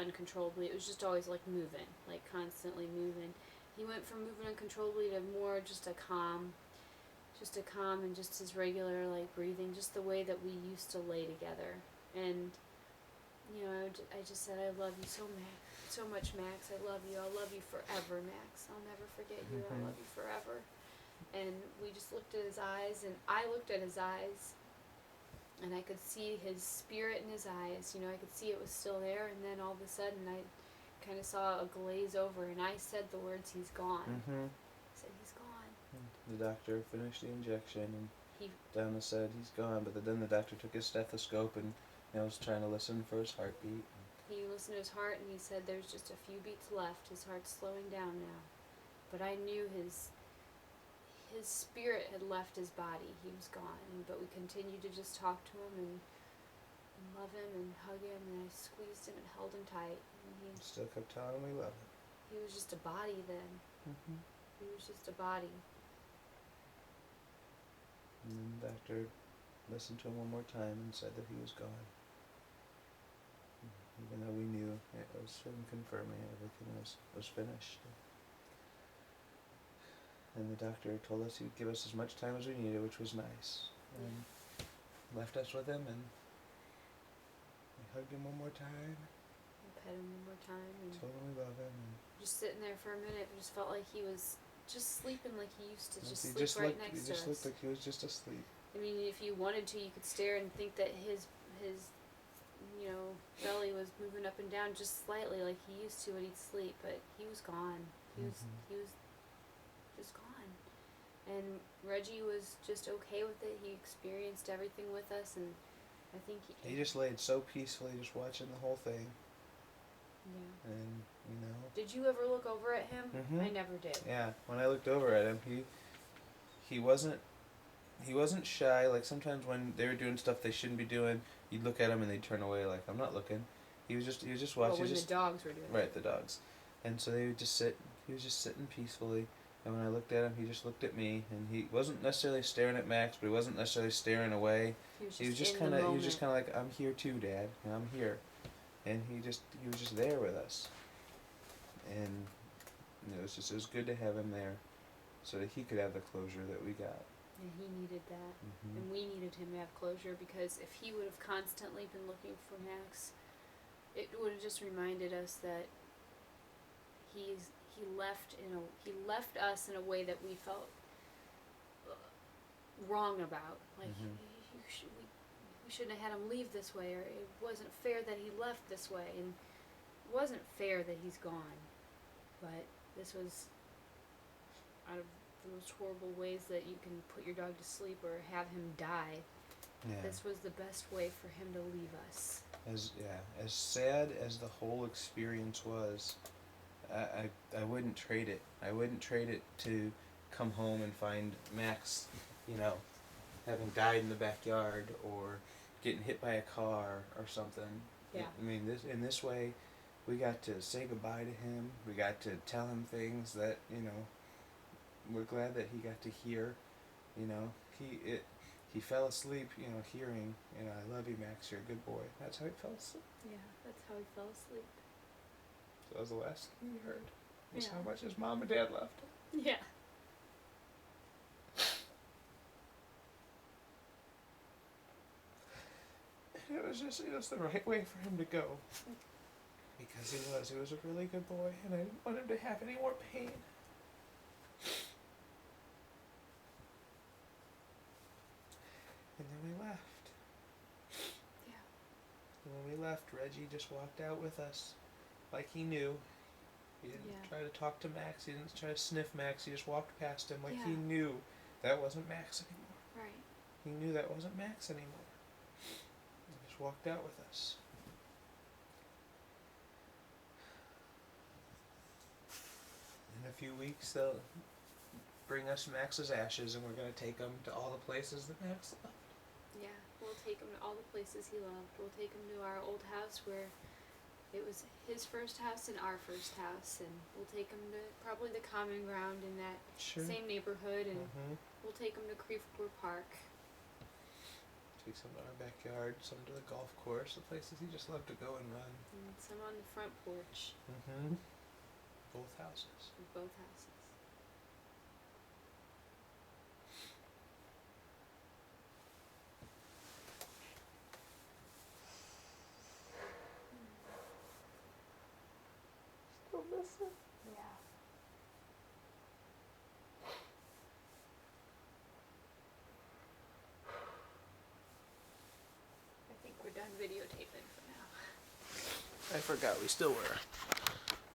uncontrollably. It was just always like moving, like constantly moving. He went from moving uncontrollably to more just a calm and just his regular like breathing, just the way that we used to lay together. And I just said, I love you so much, Max. I love you. I'll love you forever, Max. I'll never forget you. I love you forever. And we just looked at his eyes, and I looked at his eyes, and I could see his spirit in his eyes. I could see it was still there, and then all of a sudden I kind of saw a glaze over, and I said the words, he's gone. I said, he's gone. The doctor finished the injection, and Donna said he's gone, but then the doctor took his stethoscope and was trying to listen for his heartbeat. He listened to his heart, and he said there's just a few beats left. His heart's slowing down now. But I knew his spirit had left his body. He was gone. But we continued to just talk to him and love him and hug him, and I squeezed him and held him tight. And he still kept telling him we love him. He was just a body then. He was just a body. And then the doctor listened to him one more time and said that he was gone. Even though we knew it was him confirming everything was finished. And the doctor told us he'd give us as much time as we needed, which was nice. And left us with him, and we hugged him one more time. We pet him one more time. And told him we love him. And just sitting there for a minute, it just felt like he was just sleeping like he used to, next to us. He just looked like he was just asleep. I mean, if you wanted to, you could stare and think that his belly was moving up and down just slightly like he used to when he'd sleep, but he was gone. He was just gone. And Reggie was just okay with it. He experienced everything with us, and I think he just laid so peacefully just watching the whole thing. Yeah. And, Did you ever look over at him? I never did. Yeah, when I looked over at him, he wasn't shy. Like sometimes when they were doing stuff they shouldn't be doing, you'd look at him and they'd turn away like, I'm not looking. He was just watching. When the dogs were doing it. Right, the dogs. And so they would just sit. He was just sitting peacefully. And when I looked at him, he just looked at me, and he wasn't necessarily staring at Max, but he wasn't necessarily staring away. He was just kind of like, I'm here too, Dad, and I'm here, and he was just there with us, and it was good to have him there, so that he could have the closure that we got. And he needed that, and we needed him to have closure, because if he would have constantly been looking for Max, it would have just reminded us that he left us in a way that we felt wrong about. Like we shouldn't have had him leave this way, or it wasn't fair that he left this way, and it wasn't fair that he's gone. But this was out of the most horrible ways that you can put your dog to sleep or have him die. Yeah. This was the best way for him to leave us. As sad as the whole experience was, I wouldn't trade it. I wouldn't trade it to come home and find Max, having died in the backyard or getting hit by a car or something. Yeah. I mean, in this way, we got to say goodbye to him. We got to tell him things that, we're glad that he got to hear. He fell asleep, hearing, I love you, Max, you're a good boy. That's how he fell asleep. Yeah, that's how he fell asleep. So that was the last thing he heard. Was how much his mom and dad loved him. Yeah. It was the right way for him to go. Because he was a really good boy, and I didn't want him to have any more pain. And then we left. Yeah. And when we left, Reggie just walked out with us like he knew. He didn't try to talk to Max. He didn't try to sniff Max. He just walked past him like he knew that wasn't Max anymore. Right. He knew that wasn't Max anymore. He just walked out with us. In a few weeks, they'll bring us Max's ashes, and we're going to take them to all the places that Max loved. Yeah, we'll take him to all the places he loved. We'll take him to our old house where it was his first house and our first house, and we'll take him to probably the common ground in that same neighborhood, and we'll take him to Creve Coeur Park. week, some to our backyard, some to the golf course, the places he just loved to go and run. And some on the front porch. Mm-hmm. Both houses. Both houses. Still missing? Yeah. I think we're done videotaping for now. I forgot we still were.